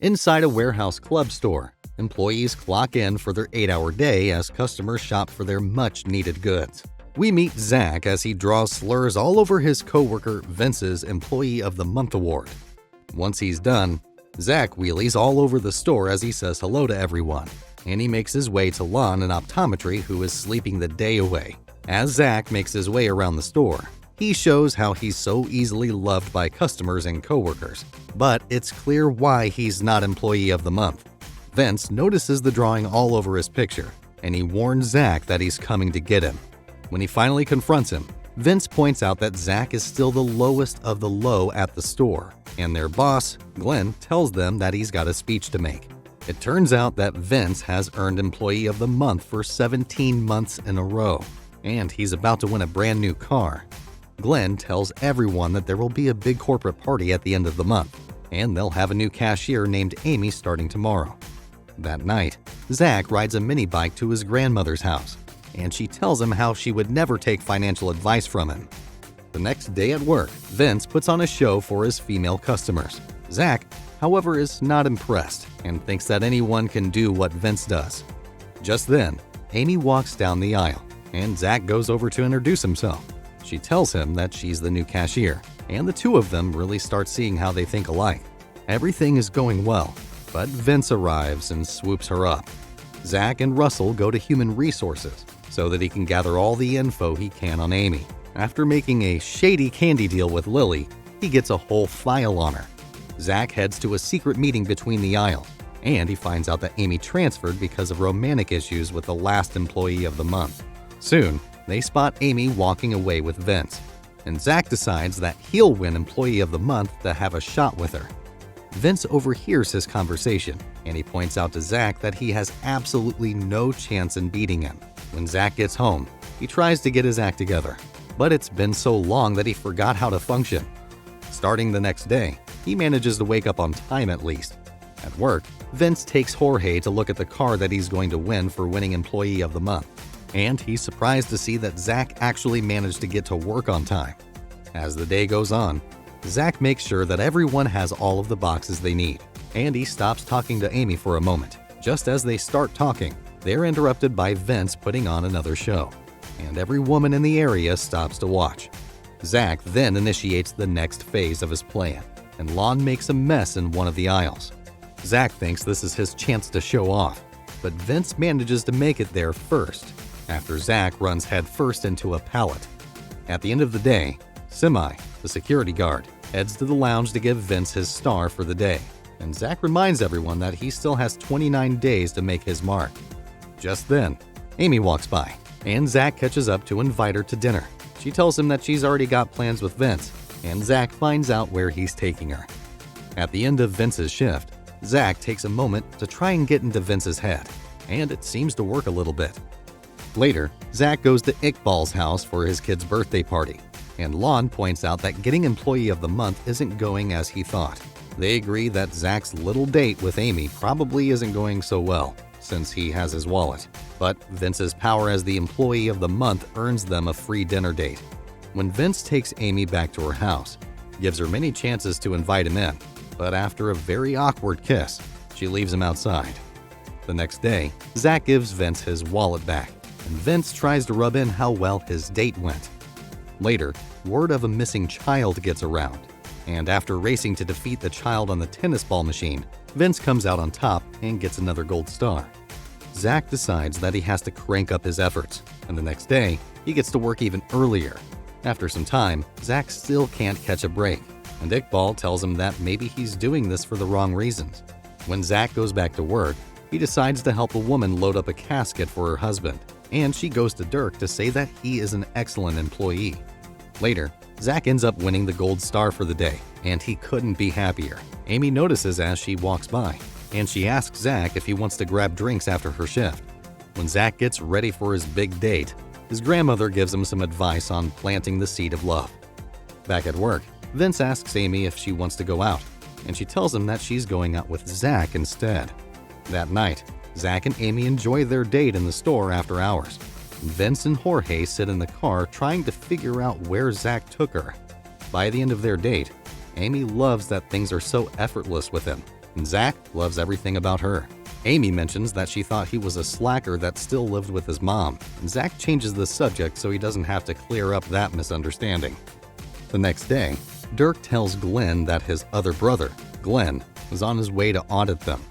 Inside a warehouse club store, employees clock in for their 8-hour day as customers shop for their much-needed goods. We meet Zach as he draws slurs all over his coworker Vince's Employee of the Month award. Once he's done, Zach wheelies all over the store as he says hello to everyone, and he makes his way to Lon in optometry, who is sleeping the day away. As Zach makes his way around the store, he shows how he's so easily loved by customers and coworkers, but it's clear why he's not Employee of the Month. Vince notices the drawing all over his picture, and he warns Zach that he's coming to get him. When he finally confronts him, Vince points out that Zach is still the lowest of the low at the store, and their boss, Glenn, tells them that he's got a speech to make. It turns out that Vince has earned Employee of the Month for 17 months in a row, and he's about to win a brand new car. Glenn tells everyone that there will be a big corporate party at the end of the month, and they'll have a new cashier named Amy starting tomorrow. That night, Zach rides a mini bike to his grandmother's house, and she tells him how she would never take financial advice from him. The next day at work, Vince puts on a show for his female customers. Zach, however, is not impressed and thinks that anyone can do what Vince does. Just then, Amy walks down the aisle, and Zach goes over to introduce himself. She tells him that she's the new cashier, and the two of them really start seeing how they think alike. Everything is going well, but Vince arrives and swoops her up. Zach and Russell go to Human Resources so that he can gather all the info he can on Amy. After making a shady candy deal with Lily, he gets a whole file on her. Zach heads to a secret meeting between the aisles, and he finds out that Amy transferred because of romantic issues with the last Employee of the Month. Soon, they spot Amy walking away with Vince, and Zach decides that he'll win Employee of the Month to have a shot with her. Vince overhears his conversation, and he points out to Zach that he has absolutely no chance in beating him. When Zach gets home, he tries to get his act together, but it's been so long that he forgot how to function. Starting the next day, he manages to wake up on time at least. At work, Vince takes Jorge to look at the car that he's going to win for winning Employee of the Month, and he's surprised to see that Zach actually managed to get to work on time. As the day goes on, Zach makes sure that everyone has all of the boxes they need, and he stops talking to Amy for a moment. Just as they start talking, they're interrupted by Vince putting on another show, and every woman in the area stops to watch. Zach then initiates the next phase of his plan, and Lon makes a mess in one of the aisles. Zach thinks this is his chance to show off, but Vince manages to make it there first, after Zach runs headfirst into a pallet. At the end of the day, Semi, the security guard, heads to the lounge to give Vince his star for the day, and Zach reminds everyone that he still has 29 days to make his mark. Just then, Amy walks by, and Zach catches up to invite her to dinner. She tells him that she's already got plans with Vince, and Zach finds out where he's taking her. At the end of Vince's shift, Zach takes a moment to try and get into Vince's head, and it seems to work a little bit. Later, Zach goes to Iqbal's house for his kid's birthday party, and Lon points out that getting Employee of the Month isn't going as he thought. They agree that Zach's little date with Amy probably isn't going so well, since he has his wallet. But Vince's power as the Employee of the Month earns them a free dinner date. When Vince takes Amy back to her house, gives her many chances to invite him in, but after a very awkward kiss, she leaves him outside. The next day, Zach gives Vince his wallet back, and Vince tries to rub in how well his date went. Later, word of a missing child gets around, and after racing to defeat the child on the tennis ball machine, Vince comes out on top and gets another gold star. Zach decides that he has to crank up his efforts, and the next day, he gets to work even earlier. After some time, Zach still can't catch a break, and Iqbal tells him that maybe he's doing this for the wrong reasons. When Zach goes back to work, he decides to help a woman load up a casket for her husband, and she goes to Dirk to say that he is an excellent employee. Later, Zach ends up winning the gold star for the day, and he couldn't be happier. Amy notices as she walks by, and she asks Zach if he wants to grab drinks after her shift. When Zach gets ready for his big date, his grandmother gives him some advice on planting the seed of love. Back at work, Vince asks Amy if she wants to go out, and she tells him that she's going out with Zach instead. That night, Zach and Amy enjoy their date in the store after hours. Vince and Jorge sit in the car trying to figure out where Zach took her. By the end of their date, Amy loves that things are so effortless with him, and Zach loves everything about her. Amy mentions that she thought he was a slacker that still lived with his mom, and Zach changes the subject so he doesn't have to clear up that misunderstanding. The next day, Dirk tells Glenn that his other brother, Glenn, was on his way to audit them,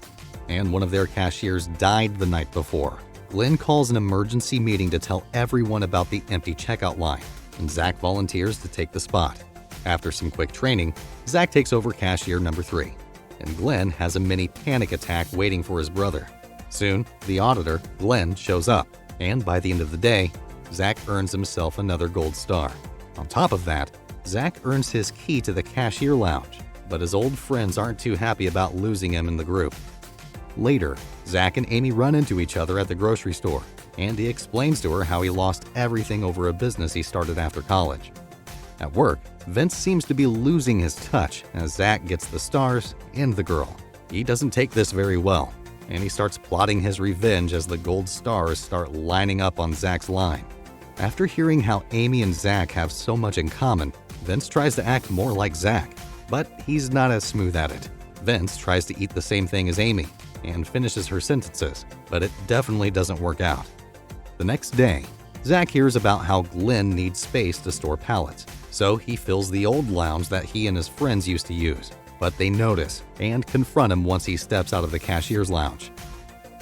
and one of their cashiers died the night before. Glenn calls an emergency meeting to tell everyone about the empty checkout line, and Zach volunteers to take the spot. After some quick training, Zach takes over cashier number 3, and Glenn has a mini panic attack waiting for his brother. Soon, the auditor, Glenn, shows up, and by the end of the day, Zach earns himself another gold star. On top of that, Zach earns his key to the cashier lounge, but his old friends aren't too happy about losing him in the group. Later, Zach and Amy run into each other at the grocery store, and he explains to her how he lost everything over a business he started after college. At work, Vince seems to be losing his touch as Zach gets the stars and the girl. He doesn't take this very well, and he starts plotting his revenge as the gold stars start lining up on Zach's line. After hearing how Amy and Zach have so much in common, Vince tries to act more like Zach, but he's not as smooth at it. Vince tries to eat the same thing as Amy and finishes her sentences, but it definitely doesn't work out. The next day, Zach hears about how Glenn needs space to store pallets, so he fills the old lounge that he and his friends used to use, but they notice and confront him once he steps out of the cashier's lounge.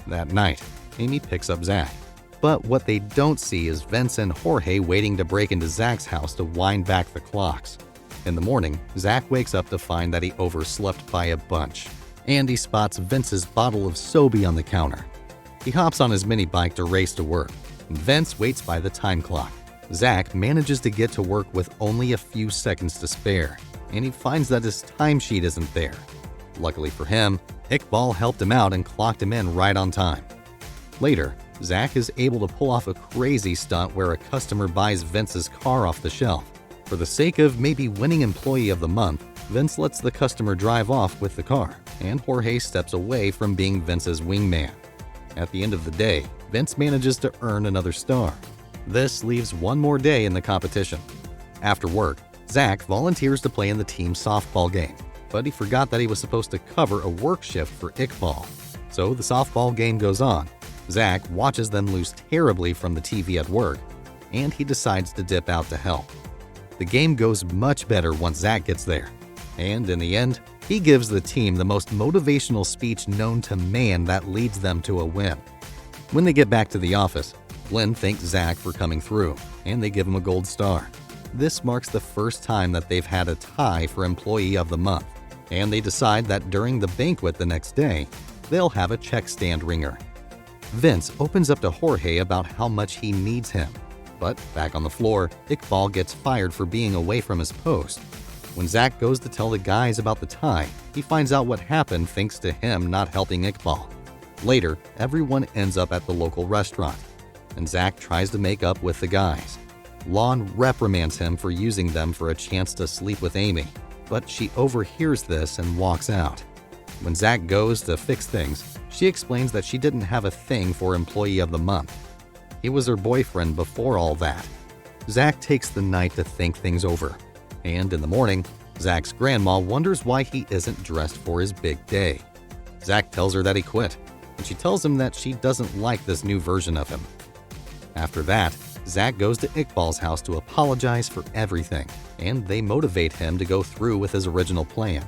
That night, Amy picks up Zach, but what they don't see is Vince and Jorge waiting to break into Zach's house to wind back the clocks. In the morning, Zach wakes up to find that he overslept by a bunch, and he spots Vince's bottle of Sobe on the counter. He hops on his mini bike to race to work, and Vince waits by the time clock. Zach manages to get to work with only a few seconds to spare, and he finds that his timesheet isn't there. Luckily for him, Iqbal helped him out and clocked him in right on time. Later, Zach is able to pull off a crazy stunt where a customer buys Vince's car off the shelf. For the sake of maybe winning Employee of the Month, Vince lets the customer drive off with the car, and Jorge steps away from being Vince's wingman. At the end of the day, Vince manages to earn another star. This leaves one more day in the competition. After work, Zach volunteers to play in the team softball game, but he forgot that he was supposed to cover a work shift for Iqbal. So the softball game goes on. Zach watches them lose terribly from the TV at work, and he decides to dip out to help. The game goes much better once Zach gets there, and in the end, he gives the team the most motivational speech known to man that leads them to a win. When they get back to the office, Glenn thanks Zach for coming through, and they give him a gold star. This marks the first time that they've had a tie for Employee of the Month, and they decide that during the banquet the next day, they'll have a check stand ringer. Vince opens up to Jorge about how much he needs him, but back on the floor, Iqbal gets fired for being away from his post. When Zach goes to tell the guys about the tie, he finds out what happened thanks to him not helping Iqbal. Later, everyone ends up at the local restaurant, and Zach tries to make up with the guys. Lon reprimands him for using them for a chance to sleep with Amy, but she overhears this and walks out. When Zach goes to fix things, she explains that she didn't have a thing for Employee of the Month. He was her boyfriend before all that. Zach takes the night to think things over, and in the morning, Zach's grandma wonders why he isn't dressed for his big day. Zach tells her that he quit, and she tells him that she doesn't like this new version of him. After that, Zach goes to Iqbal's house to apologize for everything, and they motivate him to go through with his original plan.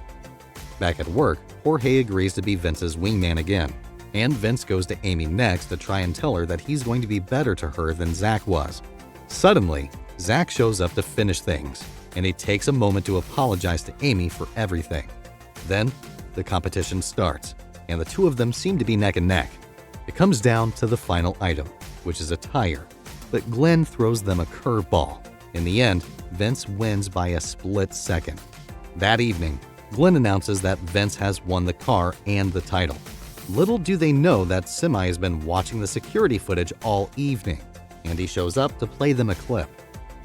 Back at work, Jorge agrees to be Vince's wingman again, and Vince goes to Amy next to try and tell her that he's going to be better to her than Zach was. Suddenly, Zach shows up to finish things, and he takes a moment to apologize to Amy for everything. Then, the competition starts, and the two of them seem to be neck and neck. It comes down to the final item, which is a tire, but Glenn throws them a curveball. In the end, Vince wins by a split second. That evening, Glenn announces that Vince has won the car and the title. Little do they know that Semi has been watching the security footage all evening, and he shows up to play them a clip.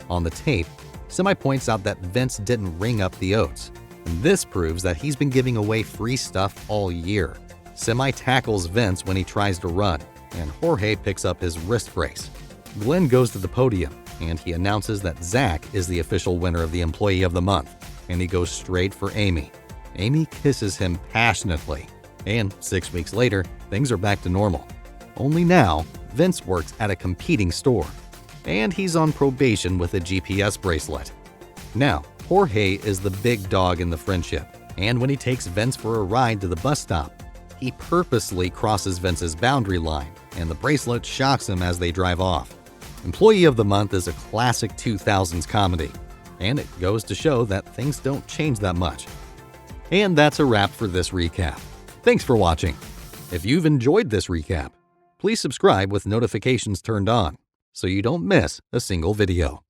On the tape, Semi points out that Vince didn't ring up the oats, and this proves that he's been giving away free stuff all year. Semi tackles Vince when he tries to run, and Jorge picks up his wrist brace. Glenn goes to the podium, and he announces that Zach is the official winner of the Employee of the Month, and he goes straight for Amy. Amy kisses him passionately, And 6 weeks later, things are back to normal. Only now, Vince works at a competing store, and he's on probation with a GPS bracelet. Now, Jorge is the big dog in the friendship, and when he takes Vince for a ride to the bus stop, he purposely crosses Vince's boundary line, and the bracelet shocks him as they drive off. Employee of the Month is a classic 2000s comedy, and it goes to show that things don't change that much. And that's a wrap for this recap. Thanks for watching. If you've enjoyed this recap, please subscribe with notifications turned on so you don't miss a single video.